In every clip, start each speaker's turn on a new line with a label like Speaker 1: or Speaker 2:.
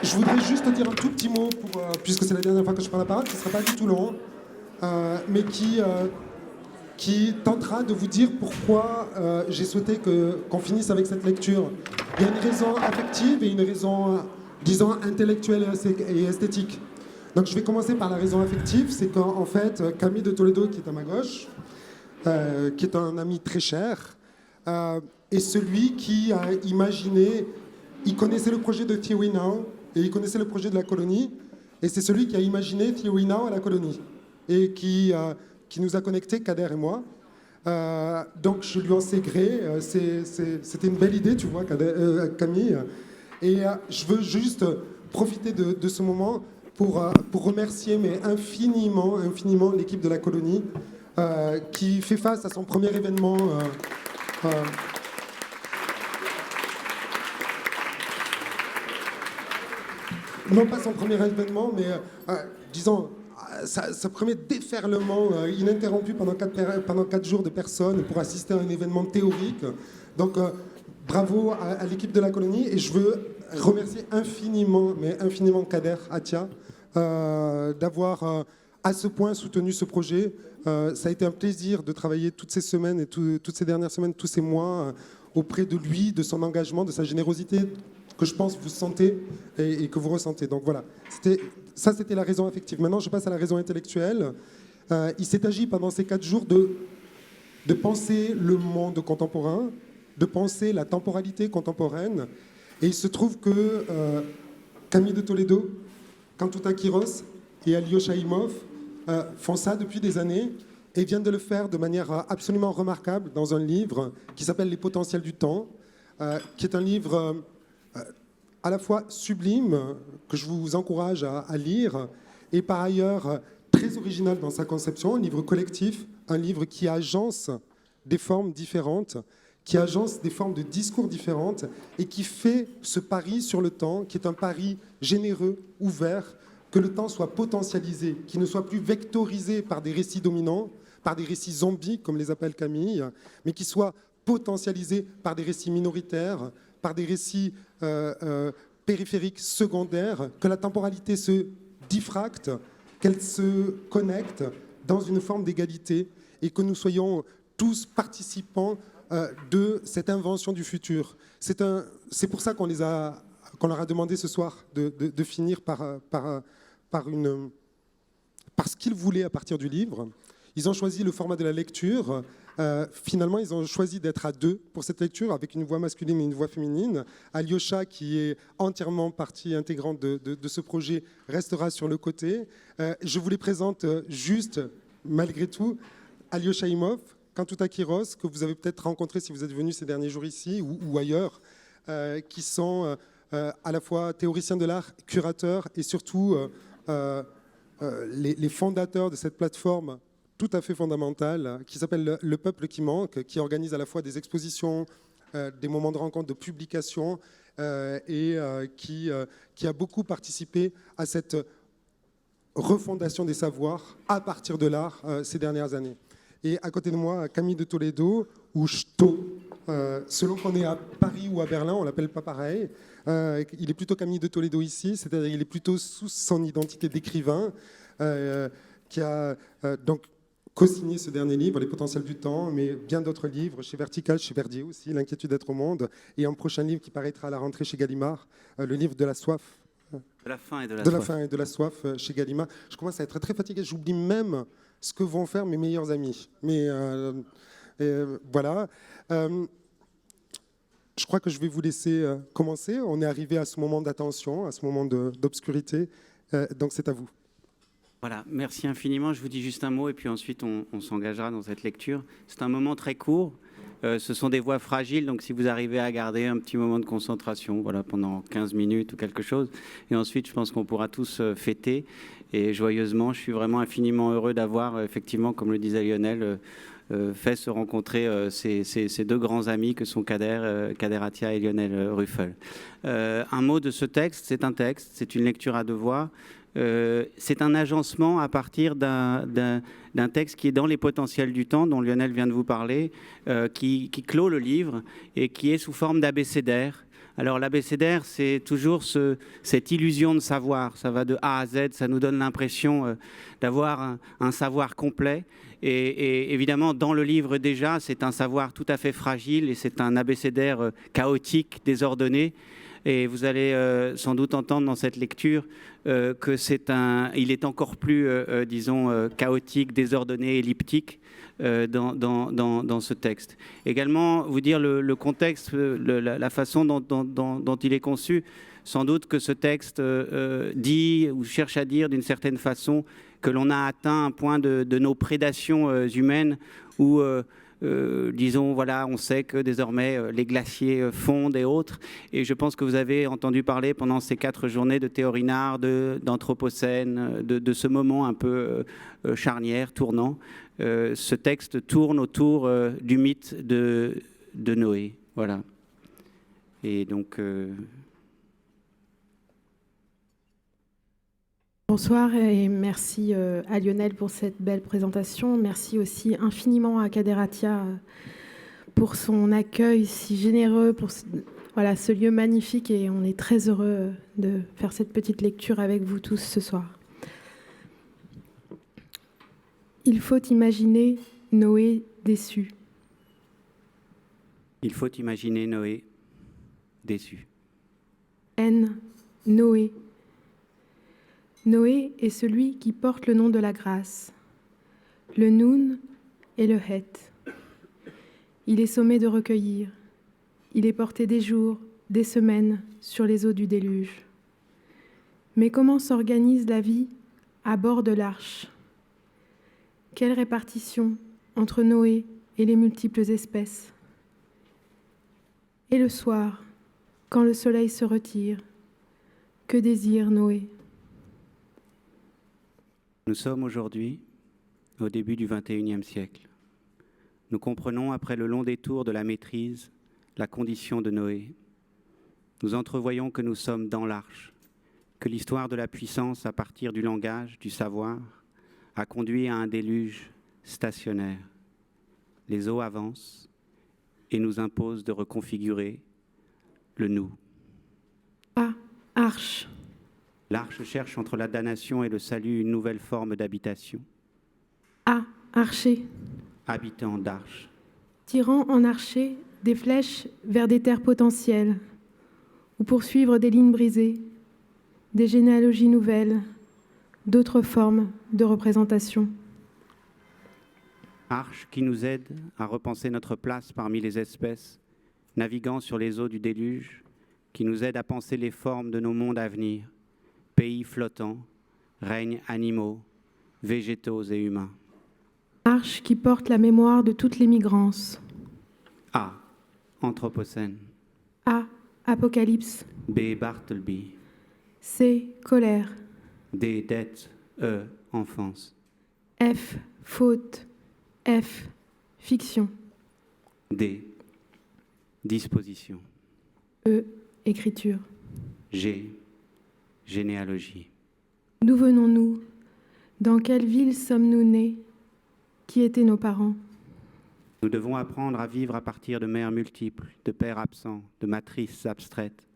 Speaker 1: Je voudrais juste te dire un tout petit mot, puisque c'est la dernière fois que je prends la parole, qui ne sera pas du tout long, mais qui tentera de vous dire pourquoi j'ai souhaité qu'on finisse avec cette lecture. Il y a une raison affective et une raison, disons, intellectuelle et esthétique. Donc je vais commencer par la raison affective, c'est qu'en fait, Camille de Toledo, qui est à ma gauche, qui est un ami très cher, est celui qui a imaginé, il connaissait le projet de Theory Now, et il connaissait le projet de la colonie, et c'est celui qui a imaginé Theory Now à la colonie, et qui nous a connectés, Kader et moi. Donc je lui en sais gré, c'était une belle idée, tu vois, Camille. Et je veux juste profiter de ce moment pour remercier mais infiniment l'équipe de la colonie qui fait face à son premier événement. Non pas son premier événement, mais disons sa premier déferlement ininterrompu pendant 4 jours de personnes pour assister à un événement théorique. Donc bravo à l'équipe de la colonie, et je veux remercier infiniment, mais infiniment Kader Atia d'avoir à ce point soutenu ce projet. Ça a été un plaisir de travailler toutes ces semaines et toutes ces dernières semaines, tous ces mois auprès de lui, de son engagement, de sa générosité que je pense vous sentez et que vous ressentez. Donc voilà, c'était la raison affective. Maintenant, je passe à la raison intellectuelle. Il s'est agi pendant ces 4 jours de penser le monde contemporain, de penser la temporalité contemporaine. Et il se trouve que Camille de Toledo, Kantuta Kiros et Alio Shaimov font ça depuis des années et viennent de le faire de manière absolument remarquable dans un livre qui s'appelle Les potentiels du temps, qui est un livre à la fois sublime, que je vous encourage à lire, et par ailleurs très original dans sa conception, un livre collectif, un livre qui agence des formes différentes, qui agence des formes de discours différentes, et qui fait ce pari sur le temps, qui est un pari généreux, ouvert, que le temps soit potentialisé, qu'il ne soit plus vectorisé par des récits dominants, par des récits zombies, comme les appelle Camille, mais qu'il soit potentialisé par des récits minoritaires, par des récits périphériques secondaires, que la temporalité se diffracte, qu'elle se connecte dans une forme d'égalité et que nous soyons tous participants de cette invention du futur. C'est pour ça qu'on leur a demandé ce soir de finir par ce qu'ils voulaient à partir du livre. Ils ont choisi le format de la lecture. Finalement, ils ont choisi d'être à 2 pour cette lecture, avec une voix masculine et une voix féminine. Alyosha, qui est entièrement partie intégrante de ce projet, restera sur le côté. Je vous les présente juste, malgré tout, Alyosha Imov, Kantuta Kiros, que vous avez peut-être rencontré si vous êtes venu ces derniers jours ici ou ailleurs, qui sont à la fois théoriciens de l'art, curateurs et surtout les fondateurs de cette plateforme tout à fait fondamentale, qui s'appelle Le Peuple qui manque, qui organise à la fois des expositions, des moments de rencontre, de publication, et qui a beaucoup participé à cette refondation des savoirs à partir de l'art ces dernières années. Et à côté de moi, Camille de Toledo, ou Ch'to, selon qu'on est à Paris ou à Berlin, on ne l'appelle pas pareil. Il est plutôt Camille de Toledo ici, c'est-à-dire qu'il est plutôt sous son identité d'écrivain, qui a donc co-signé ce dernier livre, Les potentiels du temps, mais bien d'autres livres, chez Vertical, chez Verdier aussi, L'inquiétude d'être au monde, et un prochain livre qui paraîtra à la rentrée chez Gallimard, le livre de la soif.
Speaker 2: De la faim et de la
Speaker 1: de
Speaker 2: soif.
Speaker 1: La faim et de la soif chez Gallimard. Je commence à être très fatigué, j'oublie même ce que vont faire mes meilleurs amis. Mais voilà. Je crois que je vais vous laisser commencer. On est arrivé à ce moment d'attention, à ce moment d'obscurité. Donc c'est à vous.
Speaker 2: Voilà, merci infiniment. Je vous dis juste un mot et puis ensuite on s'engagera dans cette lecture. C'est un moment très court. Ce sont des voix fragiles, donc si vous arrivez à garder un petit moment de concentration, voilà, pendant 15 minutes ou quelque chose, et ensuite je pense qu'on pourra tous fêter, et joyeusement, je suis vraiment infiniment heureux d'avoir, effectivement, comme le disait Lionel, fait se rencontrer ces deux grands amis que sont Kader Atia et Lionel Ruffel. Un mot de ce texte, c'est un texte, c'est une lecture à 2 voix. C'est un agencement à partir d'un texte qui est dans les potentiels du temps, dont Lionel vient de vous parler, qui clôt le livre et qui est sous forme d'abécédaire, Alors l'abécédaire, c'est toujours cette illusion de savoir. Ça va de A à Z, ça nous donne l'impression d'avoir un savoir complet. Et évidemment, dans le livre déjà, c'est un savoir tout à fait fragile et c'est un abécédaire chaotique, désordonné. Et vous allez sans doute entendre dans cette lecture que il est encore plus, disons, chaotique, désordonné, elliptique dans ce texte. Également, vous dire le contexte, la façon dont il est conçu. Sans doute que ce texte dit ou cherche à dire d'une certaine façon que l'on a atteint un point de nos prédations humaines où disons, voilà, on sait que désormais les glaciers fondent et autres. Et je pense que vous avez entendu parler pendant ces 4 journées de Théo-Renard, d'Anthropocène, de ce moment un peu charnière, tournant. Ce texte tourne autour du mythe de Noé. Voilà. Et donc...
Speaker 3: Bonsoir et merci à Lionel pour cette belle présentation. Merci aussi infiniment à Kaderatia pour son accueil si généreux, pour voilà, ce lieu magnifique, et on est très heureux de faire cette petite lecture avec vous tous ce soir. Il faut imaginer Noé déçu.
Speaker 2: Il faut imaginer Noé déçu.
Speaker 3: N. Noé. Noé est celui qui porte le nom de la grâce, le Noun et le Het. Il est sommé de recueillir. Il est porté des jours, des semaines sur les eaux du déluge. Mais comment s'organise la vie à bord de l'arche? Quelle répartition entre Noé et les multiples espèces? Et le soir, quand le soleil se retire, que désire Noé?
Speaker 2: Nous sommes aujourd'hui au début du XXIe siècle. Nous comprenons, après le long détour de la maîtrise, la condition de Noé. Nous entrevoyons que nous sommes dans l'arche, que l'histoire de la puissance à partir du langage, du savoir, a conduit à un déluge stationnaire. Les eaux avancent et nous imposent de reconfigurer le nous.
Speaker 3: Ah, arche.
Speaker 2: L'arche cherche entre la damnation et le salut une nouvelle forme d'habitation.
Speaker 3: Ah, archer.
Speaker 2: Habitant d'arche.
Speaker 3: Tirant en archer des flèches vers des terres potentielles, ou poursuivre des lignes brisées, des généalogies nouvelles, d'autres formes de représentation.
Speaker 2: Arche qui nous aide à repenser notre place parmi les espèces, naviguant sur les eaux du déluge, qui nous aide à penser les formes de nos mondes à venir, pays flottants, règnes animaux, végétaux et humains.
Speaker 3: Arche qui porte la mémoire de toutes les migrances.
Speaker 2: A. Anthropocène.
Speaker 3: A. Apocalypse.
Speaker 2: B. Bartleby.
Speaker 3: C. Colère.
Speaker 2: D. Dette. E. Enfance.
Speaker 3: F. Faute. F. Fiction.
Speaker 2: D. Disposition.
Speaker 3: E. Écriture.
Speaker 2: G. Généalogie.
Speaker 3: D'où venons-nous? Dans quelle ville sommes-nous nés? Qui étaient nos parents?
Speaker 2: Nous devons apprendre à vivre à partir de mères multiples, de pères absents, de matrices abstraites,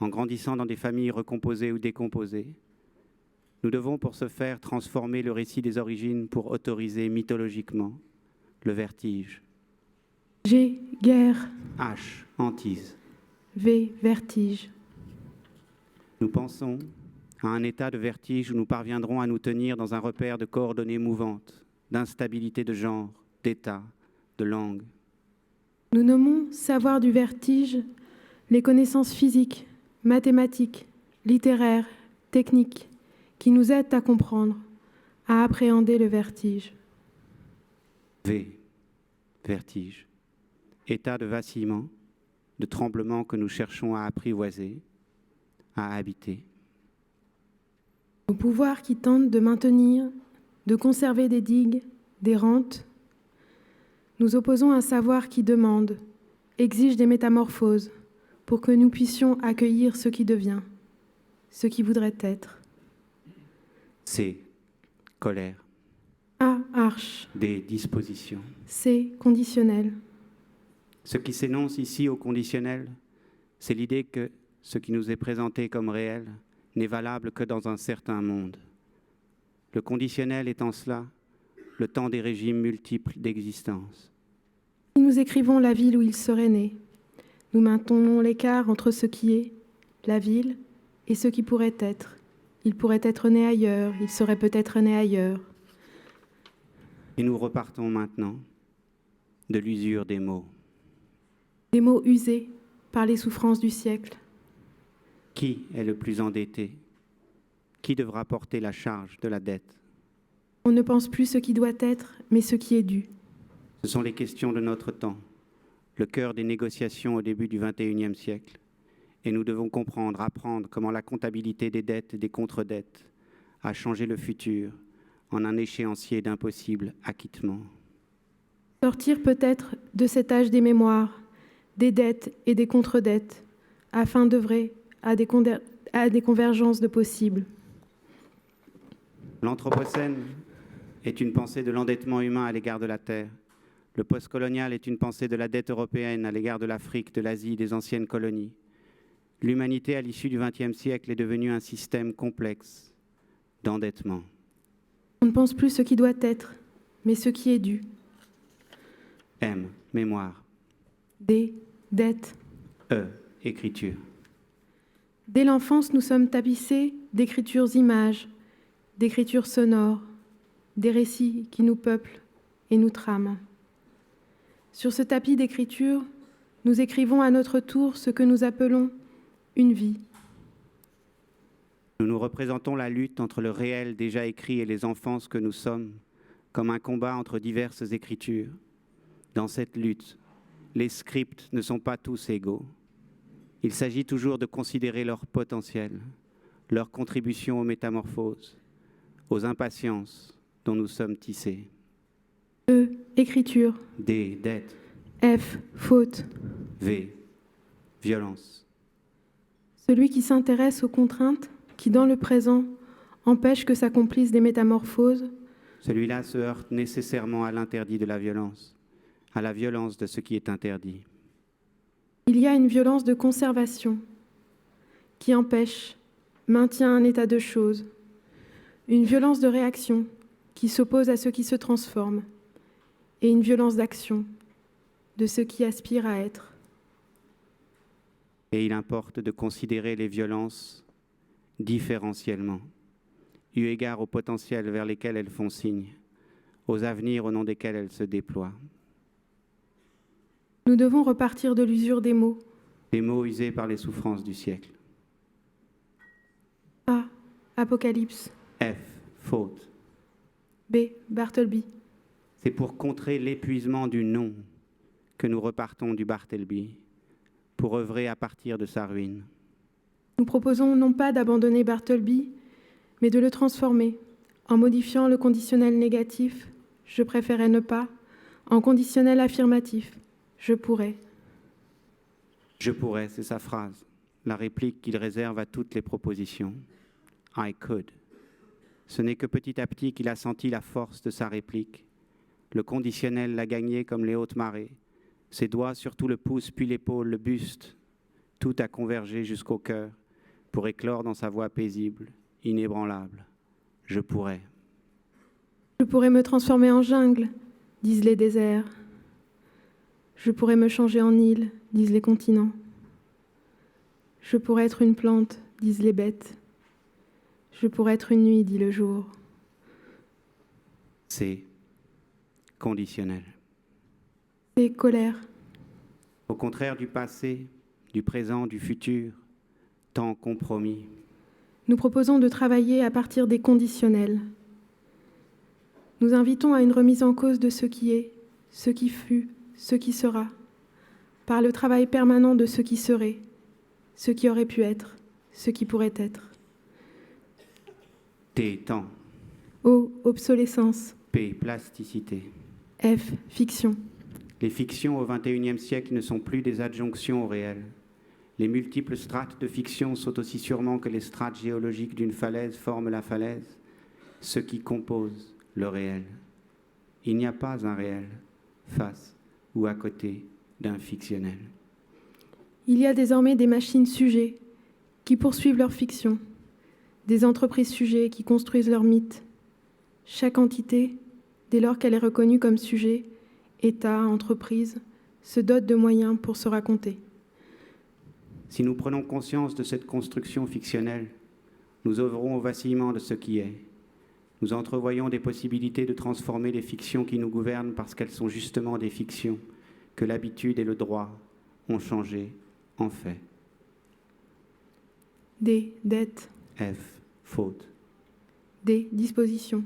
Speaker 2: en grandissant dans des familles recomposées ou décomposées. Nous devons pour ce faire transformer le récit des origines pour autoriser mythologiquement le vertige.
Speaker 3: G. Guerre.
Speaker 2: H. Hantise.
Speaker 3: V. Vertige.
Speaker 2: Nous pensons à un état de vertige où nous parviendrons à nous tenir dans un repère de coordonnées mouvantes, d'instabilité de genre, d'état, de langue.
Speaker 3: Nous nommons savoir du vertige les connaissances physiques, mathématiques, littéraires, techniques, qui nous aident à comprendre, à appréhender le vertige.
Speaker 2: V. Vertige. État de vacillement, de tremblement que nous cherchons à apprivoiser, à habiter.
Speaker 3: Au pouvoir qui tente de maintenir, de conserver des digues, des rentes, nous opposons un savoir qui demande, exige des métamorphoses pour que nous puissions accueillir ce qui devient, ce qui voudrait être.
Speaker 2: C. Colère.
Speaker 3: A. Arche.
Speaker 2: D. Disposition.
Speaker 3: C. Conditionnel.
Speaker 2: Ce qui s'énonce ici au conditionnel C'est l'idée que ce qui nous est présenté comme réel n'est valable que dans un certain monde. Le conditionnel est en cela le temps des régimes multiples d'existence.
Speaker 3: Si nous écrivons la ville où il serait né, nous maintenons l'écart entre ce qui est, la ville, et ce qui pourrait être. Il pourrait être né ailleurs, il serait peut-être né ailleurs.
Speaker 2: Et nous repartons maintenant de l'usure des mots.
Speaker 3: Des mots usés par les souffrances du siècle.
Speaker 2: Qui est le plus endetté? Qui devra porter la charge de la dette?
Speaker 3: On ne pense plus ce qui doit être, mais ce qui est dû.
Speaker 2: Ce sont les questions de notre temps, le cœur des négociations au début du XXIe siècle. Et nous devons comprendre, apprendre comment la comptabilité des dettes et des contre-dettes a changé le futur en un échéancier d'impossible acquittement.
Speaker 3: Sortir peut-être de cet âge des mémoires, des dettes et des contre-dettes, afin d'œuvrer à des convergences de possibles.
Speaker 2: L'Anthropocène est une pensée de l'endettement humain à l'égard de la Terre. Le postcolonial est une pensée de la dette européenne à l'égard de l'Afrique, de l'Asie, des anciennes colonies. L'humanité, à l'issue du XXe siècle, est devenue un système complexe d'endettement.
Speaker 3: On ne pense plus ce qui doit être, mais ce qui est dû.
Speaker 2: M, mémoire.
Speaker 3: D, dette.
Speaker 2: E, écriture.
Speaker 3: Dès l'enfance, nous sommes tapissés d'écritures images, d'écritures sonores, des récits qui nous peuplent et nous trament. Sur ce tapis d'écriture, nous écrivons à notre tour ce que nous appelons une vie.
Speaker 2: Nous nous représentons la lutte entre le réel déjà écrit et les enfances que nous sommes, comme un combat entre diverses écritures. Dans cette lutte, les scripts ne sont pas tous égaux. Il s'agit toujours de considérer leur potentiel, leur contribution aux métamorphoses, aux impatiences dont nous sommes tissés.
Speaker 3: E, écriture.
Speaker 2: D, dette.
Speaker 3: F, faute.
Speaker 2: V, violence.
Speaker 3: Celui qui s'intéresse aux contraintes qui, dans le présent, empêchent que s'accomplissent des métamorphoses.
Speaker 2: Celui-là se heurte nécessairement à l'interdit de la violence, à la violence de ce qui est interdit.
Speaker 3: Il y a une violence de conservation qui empêche, maintient un état de choses, une violence de réaction qui s'oppose à ce qui se transforme, et une violence d'action de ce qui aspire à être.
Speaker 2: Et il importe de considérer les violences différentiellement, eu égard au potentiel vers lesquels elles font signe, aux avenirs au nom desquels elles se déploient.
Speaker 3: Nous devons repartir de l'usure des mots.
Speaker 2: Les mots usés par les souffrances du siècle.
Speaker 3: A, Apocalypse.
Speaker 2: F, faute.
Speaker 3: B, Bartleby.
Speaker 2: C'est pour contrer l'épuisement du nom que nous repartons du Bartleby, pour œuvrer à partir de sa ruine.
Speaker 3: Nous proposons non pas d'abandonner Bartleby, mais de le transformer, en modifiant le conditionnel négatif, je préférais ne pas, en conditionnel affirmatif, je pourrais.
Speaker 2: Je pourrais, c'est sa phrase, la réplique qu'il réserve à toutes les propositions. I could. Ce n'est que petit à petit qu'il a senti la force de sa réplique. Le conditionnel l'a gagné comme les hautes marées. Ses doigts, surtout le pouce, puis l'épaule, le buste, tout a convergé jusqu'au cœur pour éclore dans sa voix paisible, inébranlable. Je pourrais.
Speaker 3: Je pourrais me transformer en jungle, disent les déserts. Je pourrais me changer en île, disent les continents. Je pourrais être une plante, disent les bêtes. Je pourrais être une nuit, dit le jour.
Speaker 2: C'est conditionnel.
Speaker 3: C'est colère.
Speaker 2: Au contraire du passé, du présent, du futur, temps compromis.
Speaker 3: Nous proposons de travailler à partir des conditionnels. Nous invitons à une remise en cause de ce qui est, ce qui fut, ce qui sera, par le travail permanent de ce qui serait, ce qui aurait pu être, ce qui pourrait être.
Speaker 2: T, temps.
Speaker 3: O, obsolescence.
Speaker 2: P, plasticité.
Speaker 3: F, fiction.
Speaker 2: Les fictions au XXIe siècle ne sont plus des adjonctions au réel. Les multiples strates de fiction sont aussi sûrement que les strates géologiques d'une falaise forment la falaise, ce qui compose le réel. Il n'y a pas un réel face ou à côté d'un fictionnel.
Speaker 3: Il y a désormais des machines sujets qui poursuivent leur fiction, des entreprises sujets qui construisent leurs mythes. Chaque entité, dès lors qu'elle est reconnue comme sujet, État, entreprise, se dote de moyens pour se raconter.
Speaker 2: Si nous prenons conscience de cette construction fictionnelle, nous œuvrons au vacillement de ce qui est. Nous entrevoyons des possibilités de transformer les fictions qui nous gouvernent parce qu'elles sont justement des fictions que l'habitude et le droit ont changé en fait.
Speaker 3: D, dette.
Speaker 2: F, faute.
Speaker 3: D, disposition.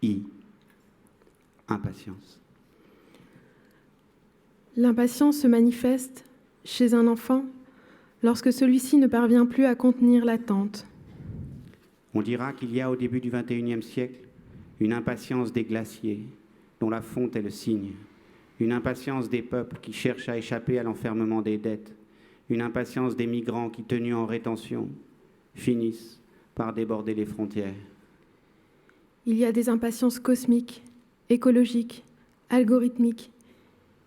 Speaker 2: I, impatience.
Speaker 3: L'impatience se manifeste chez un enfant lorsque celui-ci ne parvient plus à contenir l'attente.
Speaker 2: On dira qu'il y a au début du XXIe siècle une impatience des glaciers dont la fonte est le signe, une impatience des peuples qui cherchent à échapper à l'enfermement des dettes, une impatience des migrants qui, tenus en rétention, finissent par déborder les frontières.
Speaker 3: Il y a des impatiences cosmiques, écologiques, algorithmiques,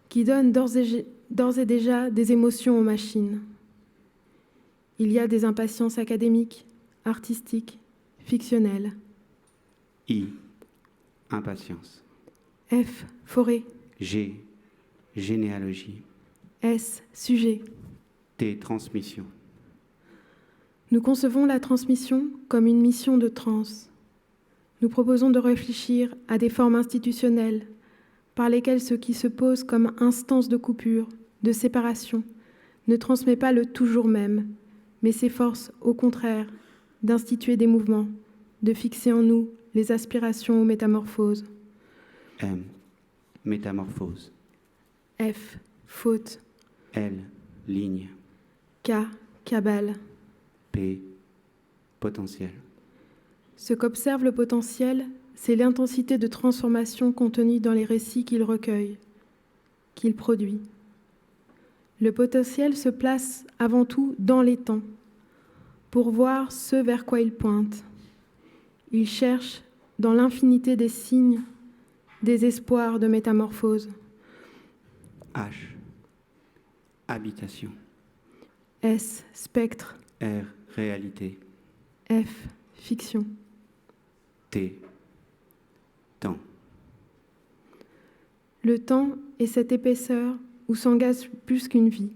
Speaker 3: qui donnent d'ores et déjà des émotions aux machines. Il y a des impatiences académiques, artistiques, fictionnelles.
Speaker 2: I, impatience.
Speaker 3: F, forêt.
Speaker 2: G, généalogie.
Speaker 3: S, sujet.
Speaker 2: T, transmission.
Speaker 3: Nous concevons la transmission comme une mission de trans. Nous proposons de réfléchir à des formes institutionnelles par lesquelles ce qui se pose comme instance de coupure, de séparation, ne transmet pas le toujours même, mais s'efforce au contraire d'instituer des mouvements, de fixer en nous les aspirations aux métamorphoses.
Speaker 2: M, métamorphose.
Speaker 3: F, faute.
Speaker 2: L, ligne.
Speaker 3: K, cabale.
Speaker 2: P, potentiel.
Speaker 3: Ce qu'observe le potentiel, c'est l'intensité de transformation contenue dans les récits qu'il recueille, qu'il produit. Le potentiel se place avant tout dans les temps, pour voir ce vers quoi il pointe. Il cherche dans l'infinité des signes, des espoirs de métamorphose.
Speaker 2: H, habitation.
Speaker 3: S, spectre.
Speaker 2: R, réalité.
Speaker 3: F, fiction.
Speaker 2: T, temps.
Speaker 3: Le temps est cette épaisseur où s'engage plus qu'une vie.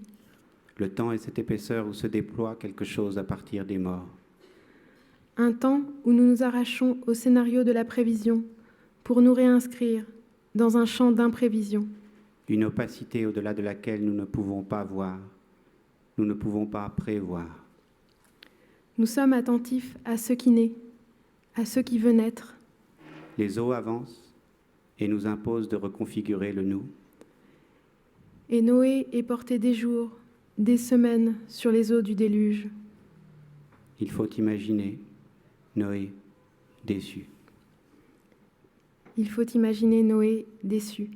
Speaker 2: Le temps est cette épaisseur où se déploie quelque chose à partir des morts.
Speaker 3: Un temps où nous nous arrachons au scénario de la prévision pour nous réinscrire dans un champ d'imprévision.
Speaker 2: Une opacité au-delà de laquelle nous ne pouvons pas voir, nous ne pouvons pas prévoir.
Speaker 3: Nous sommes attentifs à ce qui naît, à ce qui veut naître.
Speaker 2: Les eaux avancent et nous imposent de reconfigurer le nous.
Speaker 3: Et Noé est porté des jours, des semaines sur les eaux du déluge.
Speaker 2: Il faut imaginer Noé déçu.
Speaker 3: Il faut imaginer Noé déçu.